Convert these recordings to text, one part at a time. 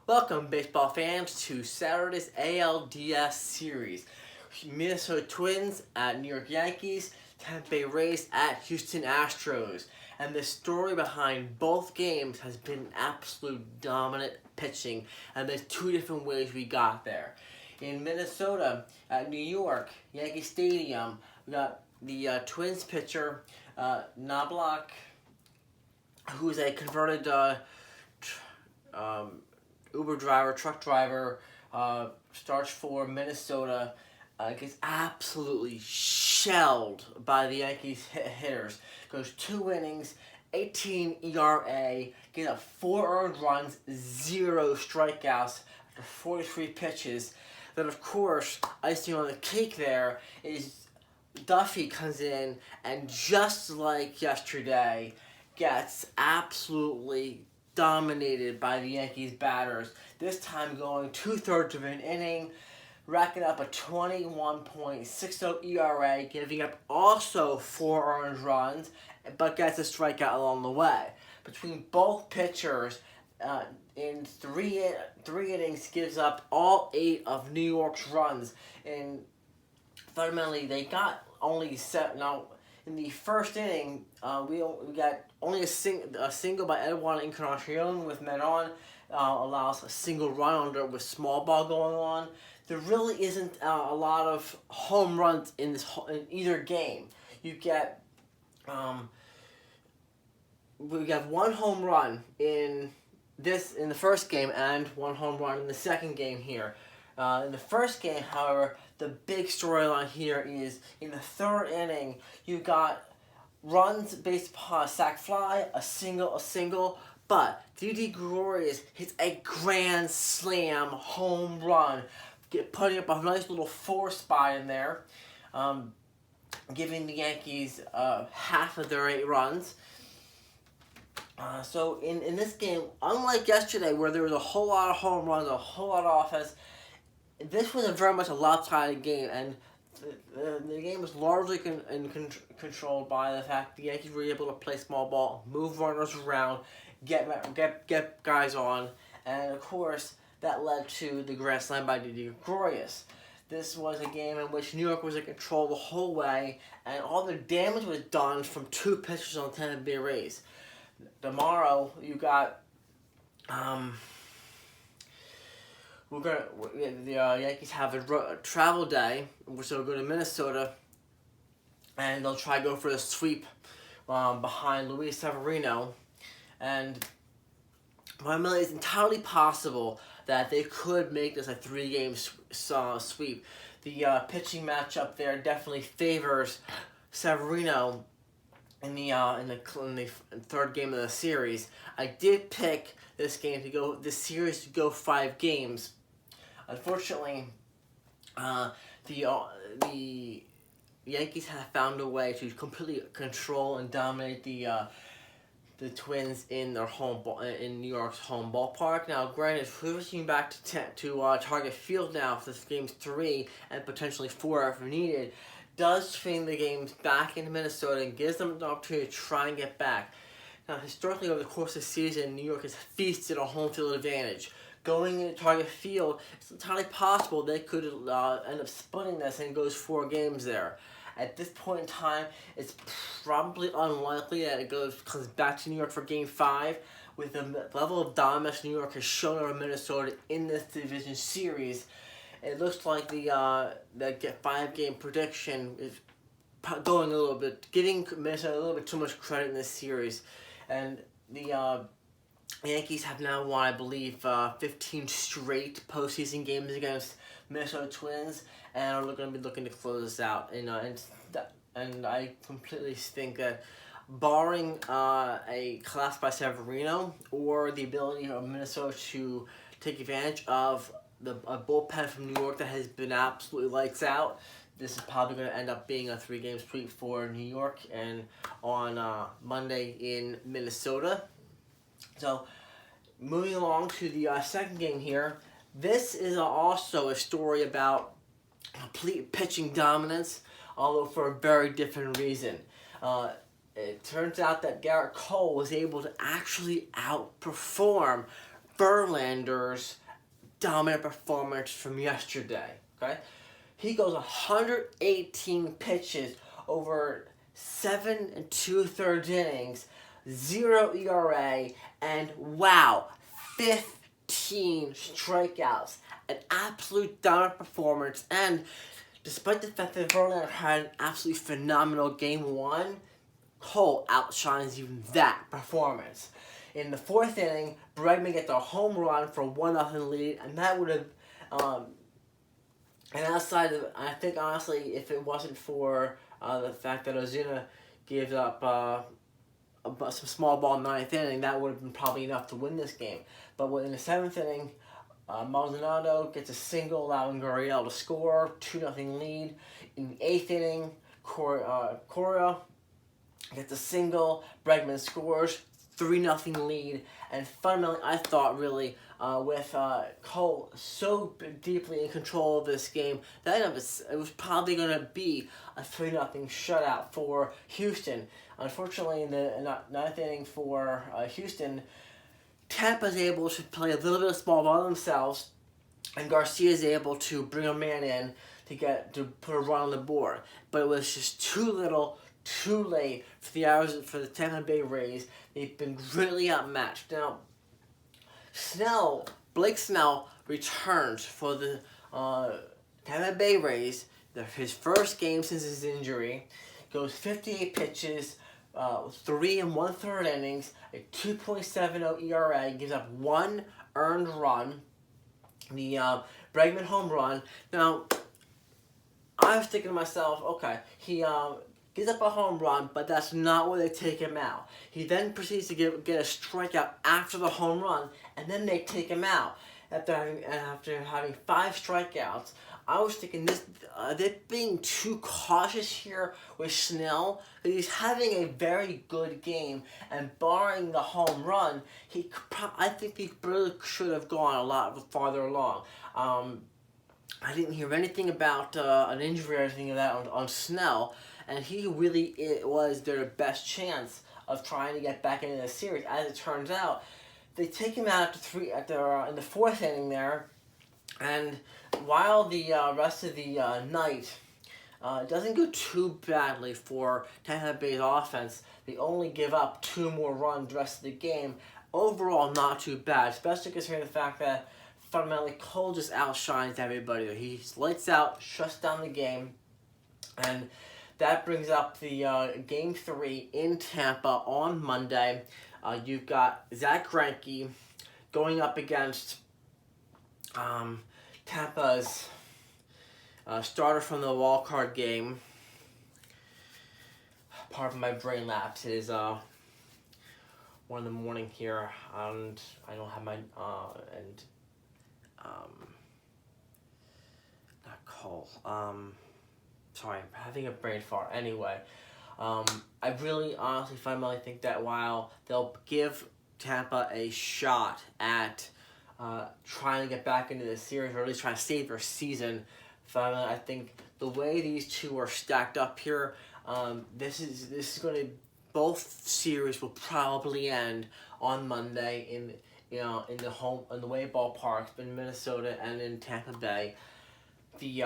Welcome, baseball fans, to Saturday's ALDS series. Minnesota Twins at New York Yankees, Tampa Bay Rays at Houston Astros. And the story behind both games has been absolute dominant pitching, and there's two different ways we got there. In Minnesota, at New York, Yankee Stadium, we got the Twins pitcher, Knobloch, who's a converted Uber driver, truck driver, starts for Minnesota, gets absolutely shelled by the Yankees hitters. Goes 2 innings, 18 ERA, gets up 4 earned runs, 0 strikeouts after 43 pitches. Then, of course, icing on the cake there is Duffy comes in and, just like yesterday, gets absolutely dominated by the Yankees batters. This time going 2/3 of an inning, racking up a 21.60 ERA, giving up also 4 earned runs, but gets a strikeout along the way. Between both pitchers, in three innings, gives up all 8 of New York's runs. And fundamentally, they got only 7. Now, in the first inning, we got only a single by Edwin Encarnacion with men on, allows a single run under with small ball going on. There really isn't a lot of home runs in either game. You get we got 1 home run in the first game and 1 home run in the second game here. In the first game, however, the big storyline here is in the 3rd inning, you got runs based upon a sac fly, a single, but Didi Gregorius hits a grand slam home run, putting up a nice little 4 spot in there, giving the Yankees half of their 8 runs. So in this game, unlike yesterday where there was a whole lot of home runs, a whole lot of offense, this was very much a lopsided game, and the game was largely controlled by the fact the Yankees were able to play small ball, move runners around, get guys on, and of course that led to the grand slam by Didi Gregorius. This was a game in which New York was in control the whole way, and all the damage was done from 2 pitchers on the Tampa Bay Rays. Tomorrow you got the Yankees have a travel day, which they'll go to Minnesota, and they'll try to go for a sweep behind Luis Severino. And it's entirely possible that they could make this a 3-game sweep. The pitching matchup there definitely favors Severino in the 3rd game of the series. I did pick this series to go 5 games. Unfortunately, the Yankees have found a way to completely control and dominate the Twins in in New York's home ballpark. Now, granted, switching back to Target Field now for this games 3 and potentially 4 if needed, does swing the games back into Minnesota and gives them an opportunity to try and get back. Now, historically, over the course of the season, New York has feasted on home field advantage. Going into Target Field, it's entirely possible they could end up splitting this and goes 4 games there. At this point in time, it's probably unlikely that it comes back to New York for Game 5. With the level of dominance New York has shown over Minnesota in this division series, it looks like the 5-game prediction is going a little bit, giving Minnesota a little bit too much credit in this series. And the Yankees have now won, I believe, 15 straight postseason games against Minnesota Twins, and are going to be looking to close this out. And I completely think that, barring a collapse by Severino or the ability of Minnesota to take advantage of a bullpen from New York that has been absolutely lights out, this is probably going to end up being a 3-game sweep for New York and on Monday in Minnesota. So, moving along to the second game here, this is also a story about complete pitching dominance, although for a very different reason. It turns out that Garrett Cole was able to actually outperform Verlander's dominant performance from yesterday. Okay, he goes 118 pitches over 7 2/3 innings, 0 ERA, and wow, 15 strikeouts. An absolute dominant performance, and despite the fact that Verlander had an absolutely phenomenal game one, Cole outshines even that performance. In the fourth inning, Bregman gets a home run for 1-0 lead, and that would have, and outside of, I think honestly, if it wasn't for the fact that Ozuna gives up some small ball in the ninth inning, that would have been probably enough to win this game. But in the seventh inning, Maldonado gets a single, allowing Gurriel to score, 2-0 lead. In the eighth inning, Correa gets a single, Bregman scores, 3-0 lead. And fundamentally, I thought really with Cole so deeply in control of this game, that it was probably going to be a 3-0 shutout for Houston. Unfortunately, in the ninth inning for Houston, Tampa's able to play a little bit of small ball themselves, and Garcia is able to bring a man in to put a run on the board. But it was just too little, too late for the Tampa Bay Rays. They've been really outmatched. Now, Blake Snell returns for the Tampa Bay Rays. His first game since his injury. Goes 58 pitches, 3 1/3 innings, a 2.70 ERA, gives up 1 earned run, the Bregman home run. Now, I was thinking to myself, okay, he gives up a home run, but that's not where they take him out. He then proceeds to get a strikeout after the home run, and then they take him out. After having 5 strikeouts, I was thinking they're being too cautious here with Snell. He's having a very good game, and barring the home run, I think he really should have gone a lot farther along. I didn't hear anything about an injury or anything of that on Snell, and he really was their best chance of trying to get back into the series. As it turns out, they take him out in the fourth inning there, and while the rest of the night doesn't go too badly for Tampa Bay's offense, they only give up 2 more runs the rest of the game. Overall, not too bad, especially considering the fact that fundamentally Cole just outshines everybody. He lights out, shuts down the game, and that brings up the Game 3 in Tampa on Monday. You've got Zach Greinke going up against Tampa's starter from the wild card game. Pardon my brain lapse. It is 1 in the morning here, and I don't have my not Cole. Sorry, I'm having a brain fart. Anyway, I really honestly fundamentally think that while they'll give Tampa a shot at trying to get back into the series, or at least trying to save their season, fundamentally, I think the way these two are stacked up here, this is going to, both series will probably end on Monday in the away ballparks in Minnesota and in Tampa Bay. The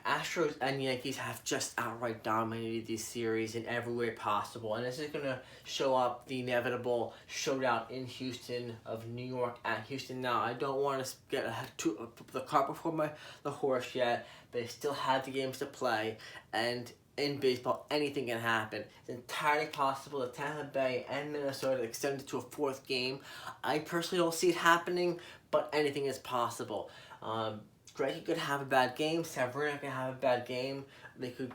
Astros and Yankees have just outright dominated these series in every way possible, and this is going to show up the inevitable showdown in Houston of New York at Houston. Now, I don't want to get the cart before the horse yet. They still have the games to play, and in baseball, anything can happen. It's entirely possible that Tampa Bay and Minnesota extend it to a 4th game. I personally don't see it happening, but anything is possible. Greinke could have a bad game. Severino could have a bad game. They could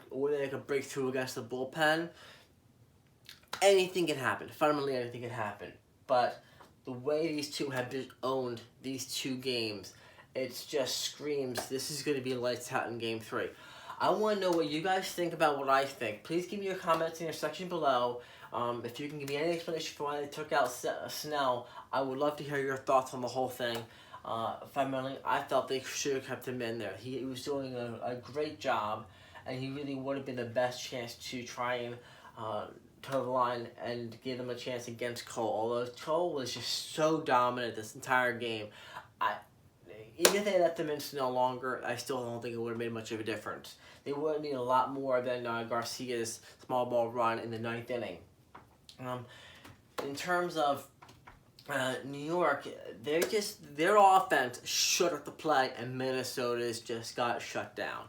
break through against the bullpen. Anything can happen. Fundamentally, anything can happen. But the way these two have just owned these 2 games, it just screams this is going to be lights out in Game 3. I want to know what you guys think about what I think. Please give me your comments in your section below. If you can give me any explanation for why they took out Snell, I would love to hear your thoughts on the whole thing. Fundamentally, I felt they should have kept him in there. He was doing a great job, and he really would have been the best chance to try and to the line and give them a chance against Cole. Although Cole was just so dominant this entire game, even if they left him in no longer, I still don't think it would have made much of a difference. They would need a lot more than Garcia's small ball run in the 9th inning. In terms of New York, their offense shut up the play, and Minnesota's just got shut down.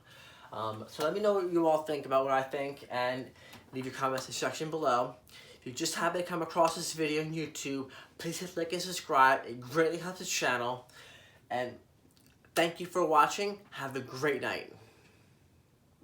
So let me know what you all think about what I think, and leave your comments in the section below. If you just happen to come across this video on YouTube, please hit like and subscribe. It greatly helps the channel. And thank you for watching. Have a great night.